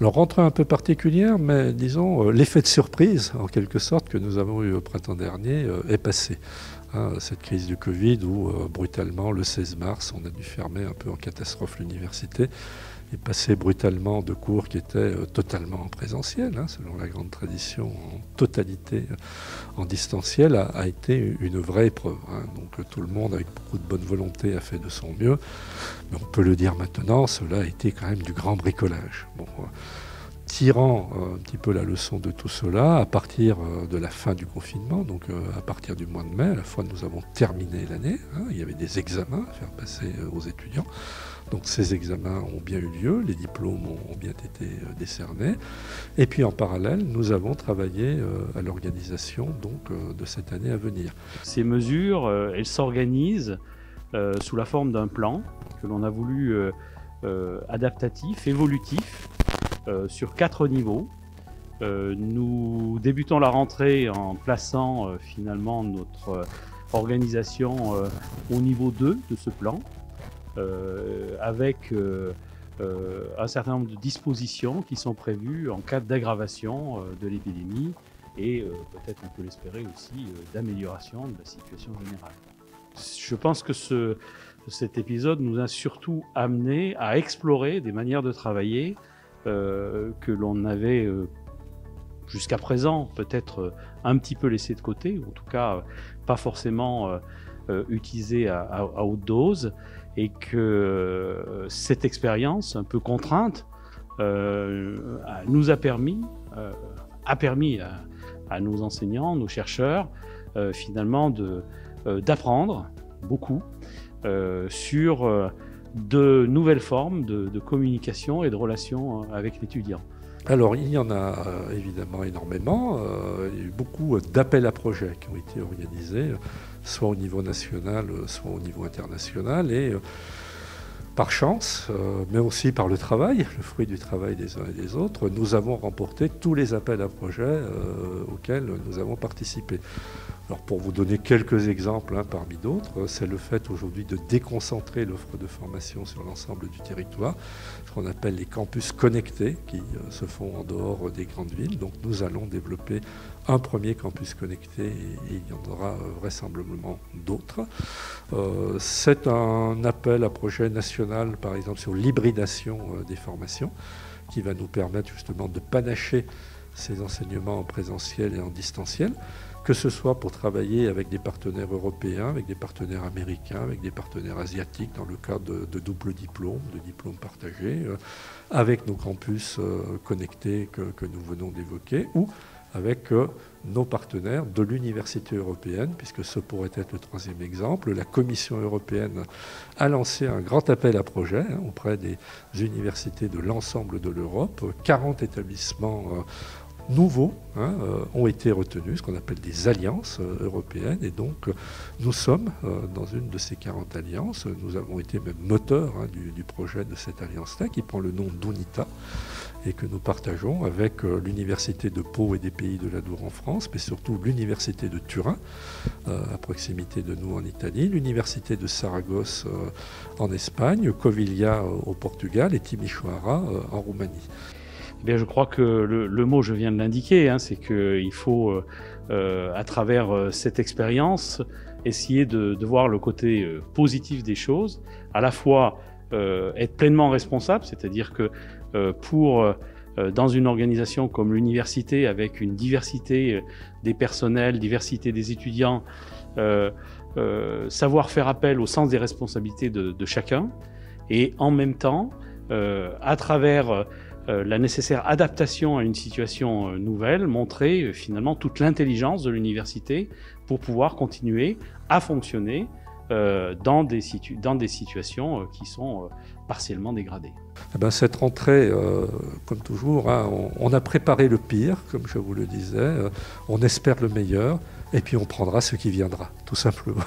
Alors, rentrée un peu particulière, mais disons, l'effet de surprise, en quelque sorte, que nous avons eu au printemps dernier est passé. Cette crise du Covid où, brutalement, le 16 mars, on a dû fermer un peu en catastrophe l'université et passer brutalement de cours qui étaient totalement en présentiel, selon la grande tradition, en totalité en distanciel, a été une vraie épreuve. Donc tout le monde, avec beaucoup de bonne volonté, a fait de son mieux. Mais on peut le dire maintenant, cela a été quand même du grand bricolage. Tirant un petit peu la leçon de tout cela, à partir de la fin du confinement, donc à partir du mois de mai, à la fois nous avons terminé l'année, il y avait des examens à faire passer aux étudiants. Donc ces examens ont bien eu lieu, les diplômes ont bien été décernés. Et puis en parallèle, nous avons travaillé à l'organisation de cette année à venir. Ces mesures, elles s'organisent sous la forme d'un plan que l'on a voulu adaptatif, évolutif, sur 4 niveaux. Nous débutons la rentrée en plaçant finalement notre organisation au niveau 2 de ce plan, avec un certain nombre de dispositions qui sont prévues en cas d'aggravation de l'épidémie et peut-être, on peut l'espérer aussi, d'amélioration de la situation générale. Je pense que cet épisode nous a surtout amené à explorer des manières de travailler que l'on avait jusqu'à présent peut-être un petit peu laissé de côté, ou en tout cas pas forcément utilisé à haute dose, et que cette expérience un peu contrainte nous a permis à nos enseignants, nos chercheurs, finalement d'apprendre beaucoup sur de nouvelles formes de communication et de relations avec l'étudiant. Alors, il y en a évidemment énormément. Il y a eu beaucoup d'appels à projets qui ont été organisés, soit au niveau national, soit au niveau international. Et par chance, mais aussi par le travail, le fruit du travail des uns et des autres, nous avons remporté tous les appels à projets auxquels nous avons participé. Alors pour vous donner quelques exemples parmi d'autres, c'est le fait aujourd'hui de déconcentrer l'offre de formation sur l'ensemble du territoire, ce qu'on appelle les campus connectés qui se font en dehors des grandes villes. Donc nous allons développer un premier campus connecté et il y en aura vraisemblablement d'autres. C'est un appel à projet national, par exemple, sur l'hybridation des formations, qui va nous permettre justement de panacher ces enseignements en présentiel et en distanciel, que ce soit pour travailler avec des partenaires européens, avec des partenaires américains, avec des partenaires asiatiques dans le cadre de double diplôme, de diplômes partagés, avec nos campus connectés que nous venons d'évoquer, ou avec nos partenaires de l'Université européenne, puisque ce pourrait être le troisième exemple. La Commission européenne a lancé un grand appel à projets auprès des universités de l'ensemble de l'Europe. 40 établissements nouveaux ont été retenus, ce qu'on appelle des alliances européennes, et donc nous sommes dans une de ces 40 alliances. Nous avons été même moteurs du projet de cette alliance-là, qui prend le nom d'UNITA, et que nous partageons avec l'Université de Pau et des Pays de l'Adour en France, mais surtout l'Université de Turin, à proximité de nous en Italie, l'Université de Saragosse en Espagne, Covilhã au Portugal et Timișoara en Roumanie. Eh bien, je crois que le mot, je viens de l'indiquer, c'est qu'il faut, à travers cette expérience, essayer de voir le côté positif des choses, à la fois être pleinement responsable, c'est-à-dire que dans une organisation comme l'université, avec une diversité des personnels, diversité des étudiants, savoir faire appel au sens des responsabilités de chacun, et en même temps, à travers la nécessaire adaptation à une situation nouvelle, montrer finalement toute l'intelligence de l'université pour pouvoir continuer à fonctionner dans des situations qui sont partiellement dégradées. Cette rentrée, comme toujours, on a préparé le pire, comme je vous le disais, on espère le meilleur, et puis on prendra ce qui viendra, tout simplement.